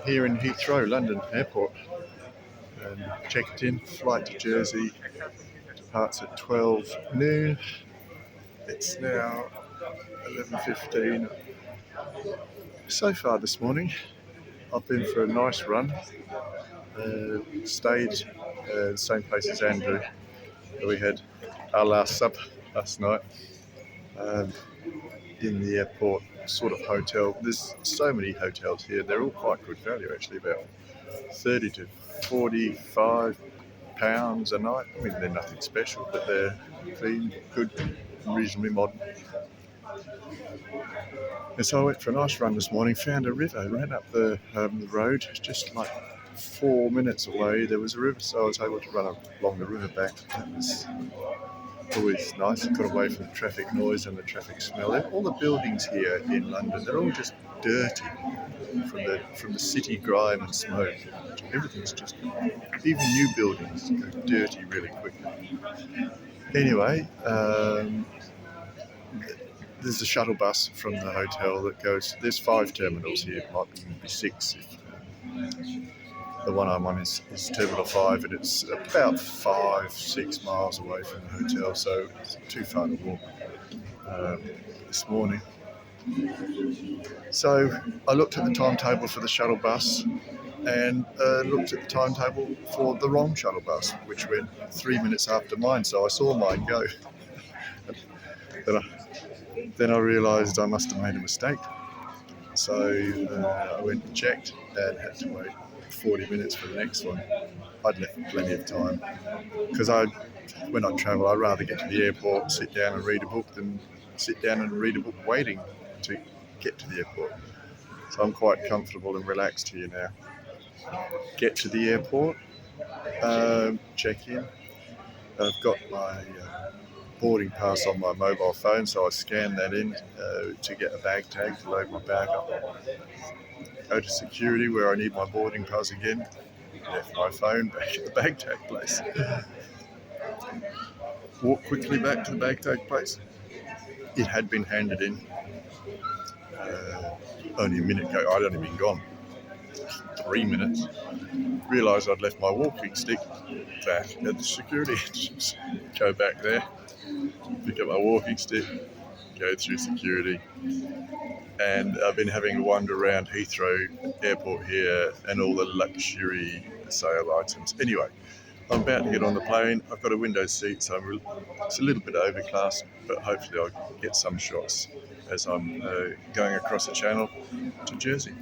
here in Heathrow, London Airport, and checked in. Flight to Jersey departs at 12 noon. It's now 11:15. So far this morning, I've been for a nice run. Stayed the same place as Andrew. We had our last supper last night in the airport sort of hotel. There's so many hotels here. They're all quite good value actually, about 30 to 45 pounds a night. I mean, they're nothing special, but they're clean, good, reasonably modern. And so I went for a nice run this morning, found a river, ran up the road, just like 4 minutes away. There was a river, so I was able to run along the river bank. That was always nice. I got away from the traffic noise and the traffic smell. All the buildings here in London, they're all just dirty from the city grime and smoke. Everything's just, even new buildings go dirty really quickly. Anyway, there's a shuttle bus from the hotel that goes. There's 5 terminals here. It might be 6. The one I'm on is Terminal 5, and it's about 5-6 miles away from the hotel, so it's not too far to walk this morning. So I looked at the timetable for the shuttle bus and looked at the timetable for the wrong shuttle bus, which went 3 minutes after mine, so I saw mine go. Then I realised I must have made a mistake. So I went and checked and had to wait 40 minutes for the next one. I'd left plenty of time because when I travel, I'd rather get to the airport, sit down and read a book than sit down and read a book waiting to get to the airport. So I'm quite comfortable and relaxed here now. Get to the airport, check in. I've got my boarding pass on my mobile phone, so I scan that in to get a bag tag to load my bag up. Go to security where I need my boarding pass again. Left my phone back at the bag tag place. Walk quickly back to the bag tag place. It had been handed in only a minute ago. I'd only been gone 3 minutes. Realised I'd left my walking stick back at the security entrance. Go back there, pick up my walking stick, go through security, and I've been having a wander around Heathrow Airport here and all the luxury sale items. Anyway, I'm about to get on the plane. I've got a window seat, so it's a little bit overcast, but hopefully I'll get some shots as I'm going across the channel to Jersey.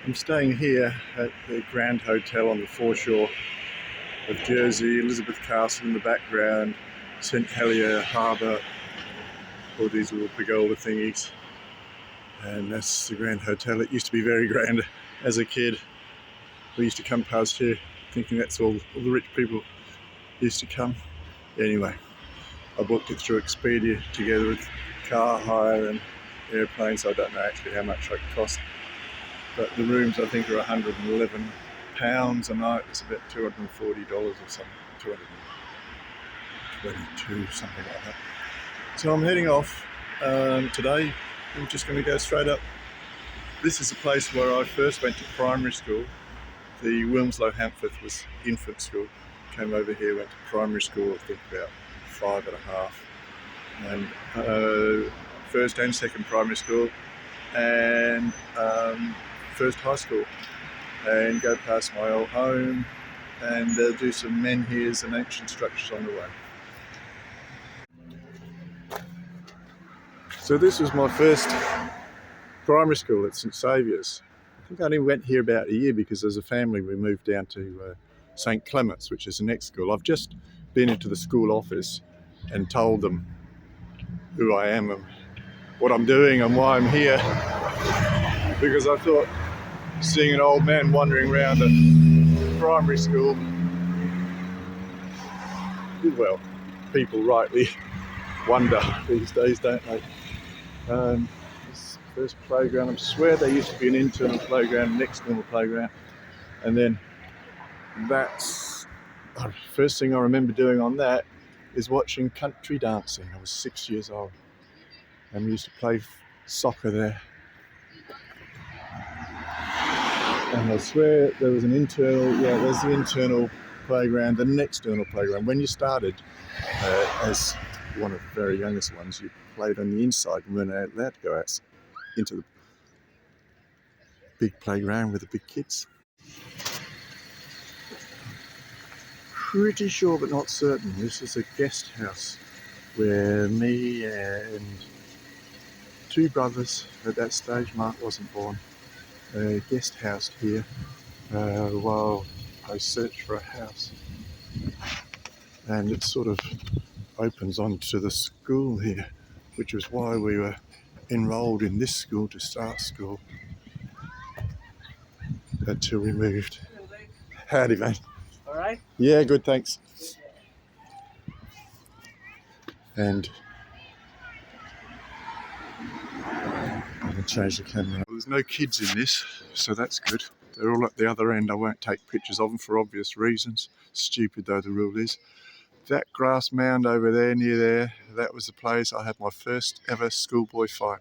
I'm staying here at the Grand Hotel on the foreshore of Jersey, Elizabeth Castle in the background, St Helier Harbour, all these little pergola thingies. And that's the Grand Hotel. It used to be very grand as a kid. We used to come past here thinking that's all the rich people used to come. Anyway, I booked it through Expedia together with car hire and airplane, so I don't know actually how much it cost. But the rooms I think are £111 a night. It's about $240 or something, 222, something like that. So I'm heading off today. I'm just going to go straight up. This is a place where I first went to primary school. The Wilmslow Hampforth was infant school. Came over here, went to primary school, I think about 5.5. And first and second primary school. And first high school and go past my old home and do some menhirs and ancient structures on the way. So this was my first primary school at St Saviour's. I think I only went here about a year because as a family we moved down to St Clement's, which is the next school. I've just been into the school office and told them who I am and what I'm doing and why I'm here, because I thought seeing an old man wandering around a primary school, well, people rightly wonder these days, don't they? This first playground, I swear there used to be an internal playground, an external playground, and then that's the first thing I remember doing on that is watching country dancing. I was 6 years old and we used to play soccer there. And I swear there was an internal, there's the internal playground and an external playground. When you started as one of the very youngest ones, you played on the inside and weren't allowed to go out into the big playground with the big kids. Pretty sure but not certain this is a guest house where me and two brothers at that stage, Mark wasn't born, guest housed here while I searched for a house. And it sort of opens onto the school here, which was why we were enrolled in this school to start school until we moved. Howdy, mate. All right? Yeah, good, thanks. And I'm going to change the camera. There's no kids in this, so that's good. They're all at the other end. I won't take pictures of them for obvious reasons, stupid though the rule is. That grass mound over there, near there, that was the place I had my first ever schoolboy fight.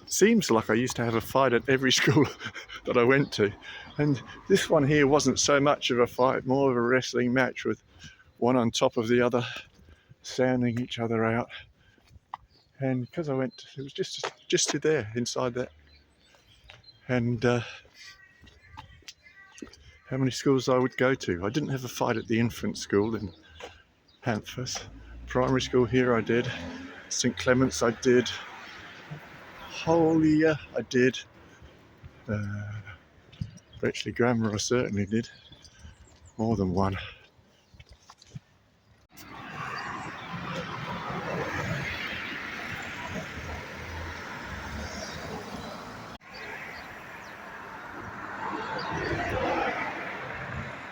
Seems like I used to have a fight at every school that I went to. And this one here wasn't so much of a fight, more of a wrestling match with one on top of the other, sounding each other out. And because I went, it was just to there, inside that. And how many schools I would go to. I didn't have a fight at the infant school in Hamphus. Primary school here I did. St Clement's I did. Holia I did. Bletchley Grammar I certainly did. More than one.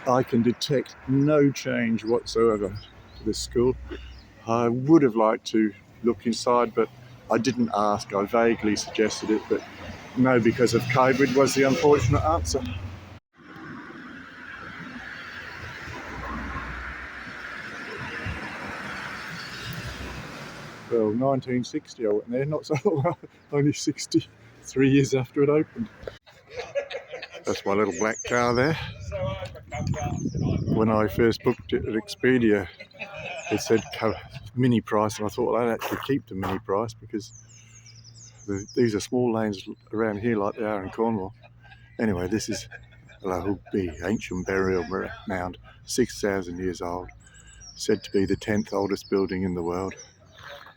I can detect no change whatsoever to this school. I would have liked to look inside, but I didn't ask. I vaguely suggested it, but no, because of COVID was the unfortunate answer. Well, 1960 I went there, not so long, only 63 years after it opened. That's my little black car there. When I first booked it at Expedia, it said mini price, and I thought, well, I'd actually keep the mini price because these are small lanes around here like they are in Cornwall. Anyway, this is the ancient burial mound, 6,000 years old, said to be the 10th oldest building in the world.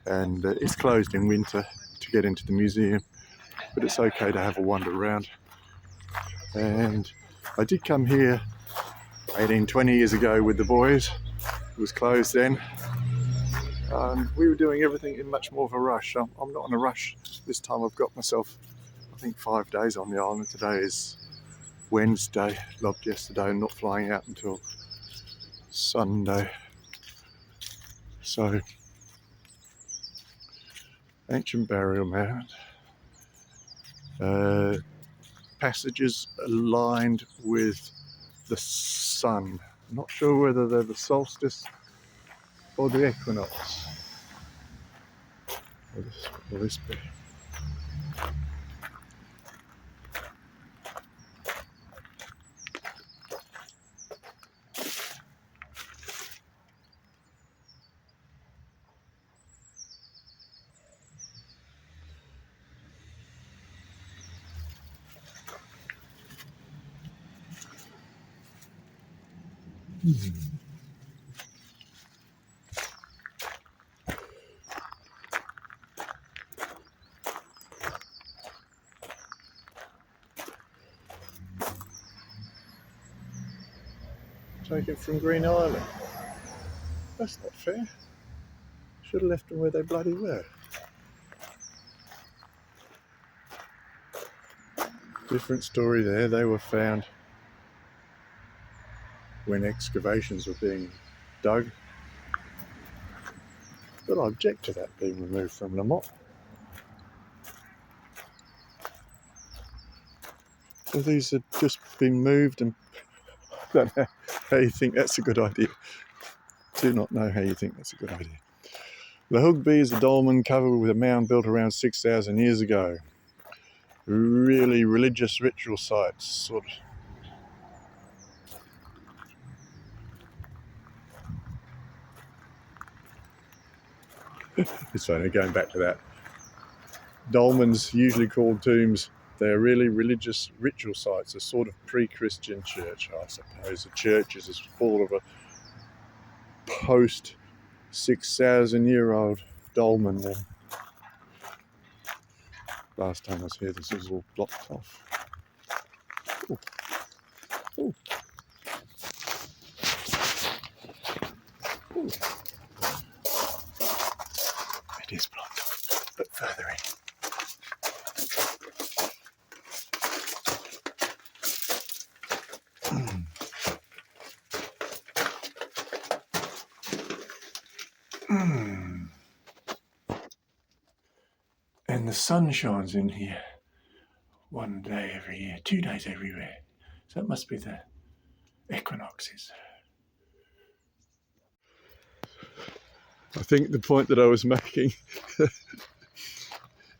And it's closed in winter to get into the museum, but it's okay to have a wander around. And I did come here 20 years ago with the boys. It was closed then. We were doing everything in much more of a rush. I'm not in a rush this time. I've got myself, I think, 5 days on the island. Today is Wednesday, logged yesterday, and not flying out until Sunday. So, ancient burial mound. Passages aligned with the sun. I'm not sure whether they're the solstice or the equinox. Will this be? Take it from Green Island. That's not fair. Should have left them where they bloody were. Different story there. They were found when excavations were being dug. But I object to that being removed from the mop. So these have just been moved, and I don't know how you think that's a good idea. Do not know how you think that's a good idea. The Hugby is a dolmen covered with a mound built around 6,000 years ago. Really religious ritual sites, sort of. It's funny, going back to that. Dolmens, usually called tombs, they're really religious ritual sites, a sort of pre-Christian church, I suppose. A church is as full of a post 6,000-year-old dolmen then. Last time I was here, this was all blocked off. Ooh. Ooh. Ooh. It is blocked off, but further in. And the sun shines in here 1 day every year, 2 days everywhere. So it must be the equinoxes. I think the point that I was making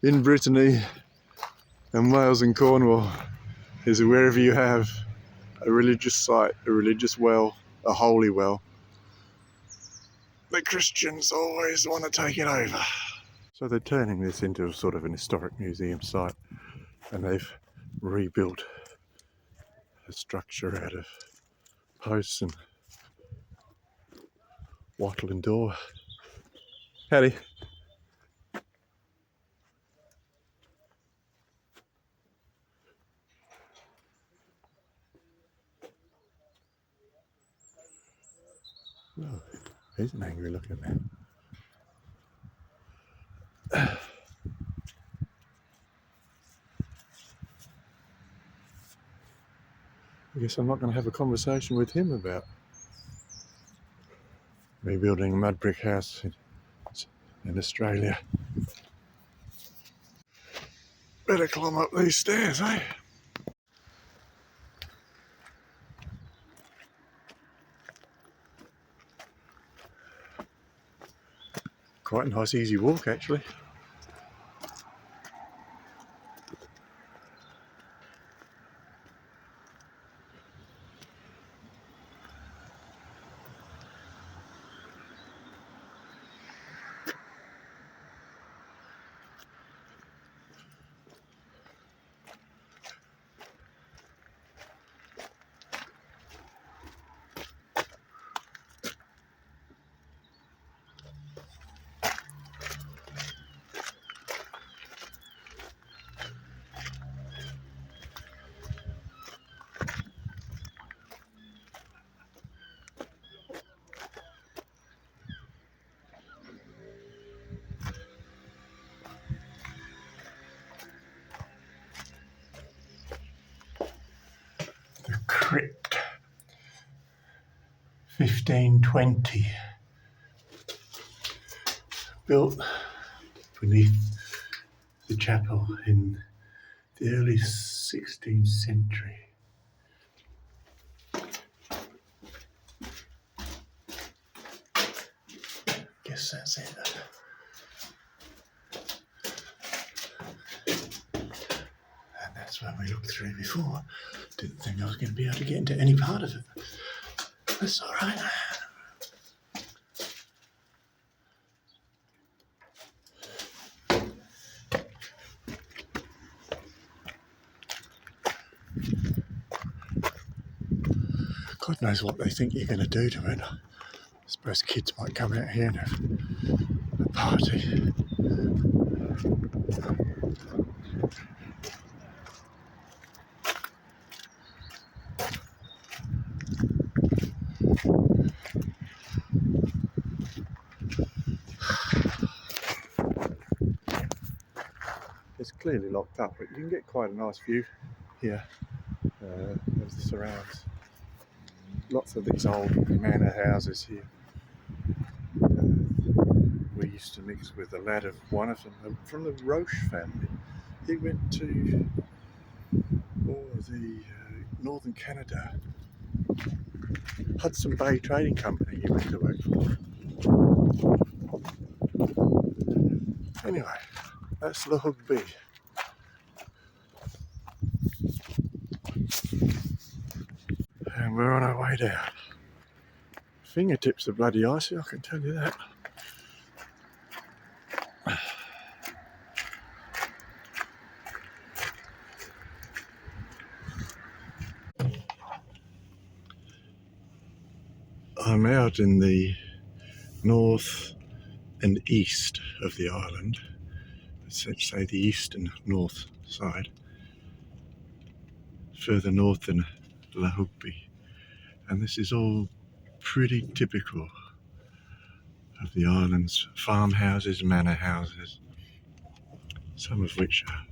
in Brittany and Wales and Cornwall is that wherever you have a religious site, a religious well, a holy well, the Christians always want to take it over. So they're turning this into a sort of an historic museum site, and they've rebuilt a structure out of posts and wattle and door. Howdy. Oh, he's an angry looking man. I guess I'm not going to have a conversation with him about rebuilding a mud brick house in Australia. Better climb up these stairs, eh? Quite a nice easy walk actually. The crypt, 1520, built beneath the chapel in the early 16th century. Guess that's it. And that's where we looked through before. Didn't think I was going to be able to get into any part of it. That's all right. God knows what they think you're going to do to it. I suppose kids might come out here and have a party. It's clearly locked up, but you can get quite a nice view here of the surrounds. Lots of these old manor houses here. We used to mix with a lad of one of them from the Roche family. He went to the Northern Canada Hudson Bay Trading Company he went to work for. Anyway, that's the Hugby. And we're on our way down. Fingertips are bloody icy, I can tell you that. I'm out in the north and east of the island. Let's say the east and north side. Further north than La Hugby. And this is all pretty typical of the island's farmhouses, manor houses, some of which are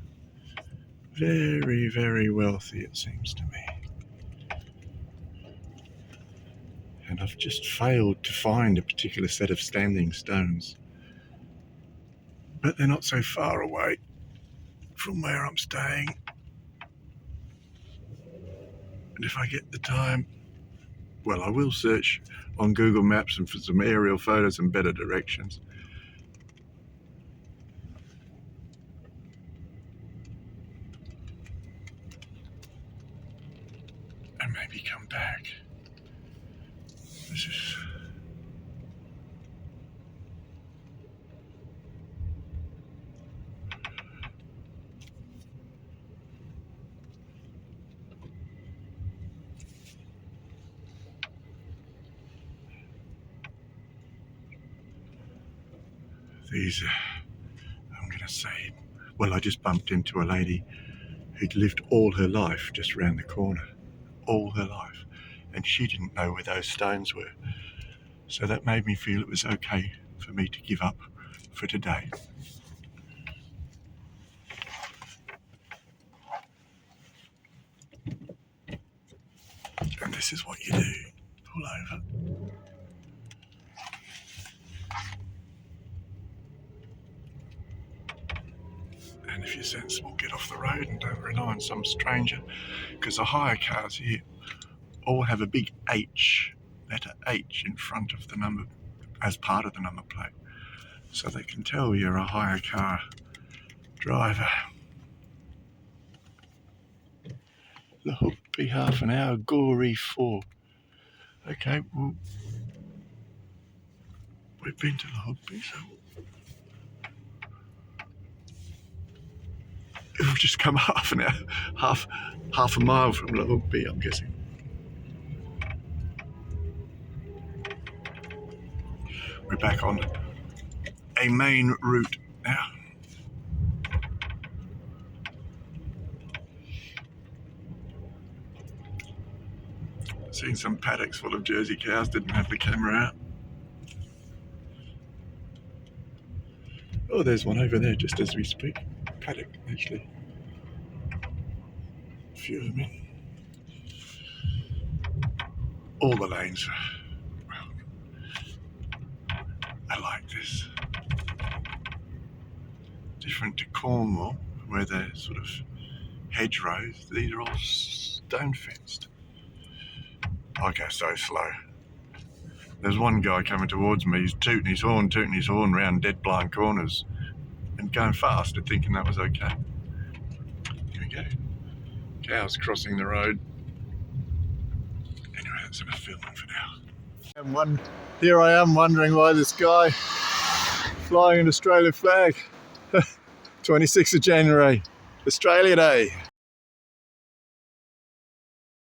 very, very wealthy, it seems to me. And I've just failed to find a particular set of standing stones. But they're not so far away from where I'm staying. And if I get the time, well, I will search on Google Maps and for some aerial photos and better directions. And maybe come back. This is... These, I'm going to say, well, I just bumped into a lady who'd lived all her life just around the corner. All her life. And she didn't know where those stones were. So that made me feel it was okay for me to give up for today. And this is what you do. Pull over. And if you're sensible, get off the road and don't rely on some stranger, because the hire cars here all have a big H, letter H, in front of the number, as part of the number plate, so they can tell you're a hire car driver. The Hugby half an hour, Gorey 4. Okay, well, we've been to the Hugby, so we've just come half an hour, half a mile from the Hugby, I'm guessing. We're back on a main route now. Seen some paddocks full of Jersey cows, didn't have the camera out. Oh, there's one over there just as we speak. Paddock, actually. A few of them in. All the lanes, well, I like this. Different to Cornwall, where they're sort of hedgerows. These are all stone fenced. I go so slow. There's one guy coming towards me, he's tooting his horn round dead blind corners and going faster, thinking that was okay. Here we go. Cows crossing the road. Anyway, that's enough filming for now. Here I am wondering why this guy flying an Australian flag. 26th of January, Australia Day.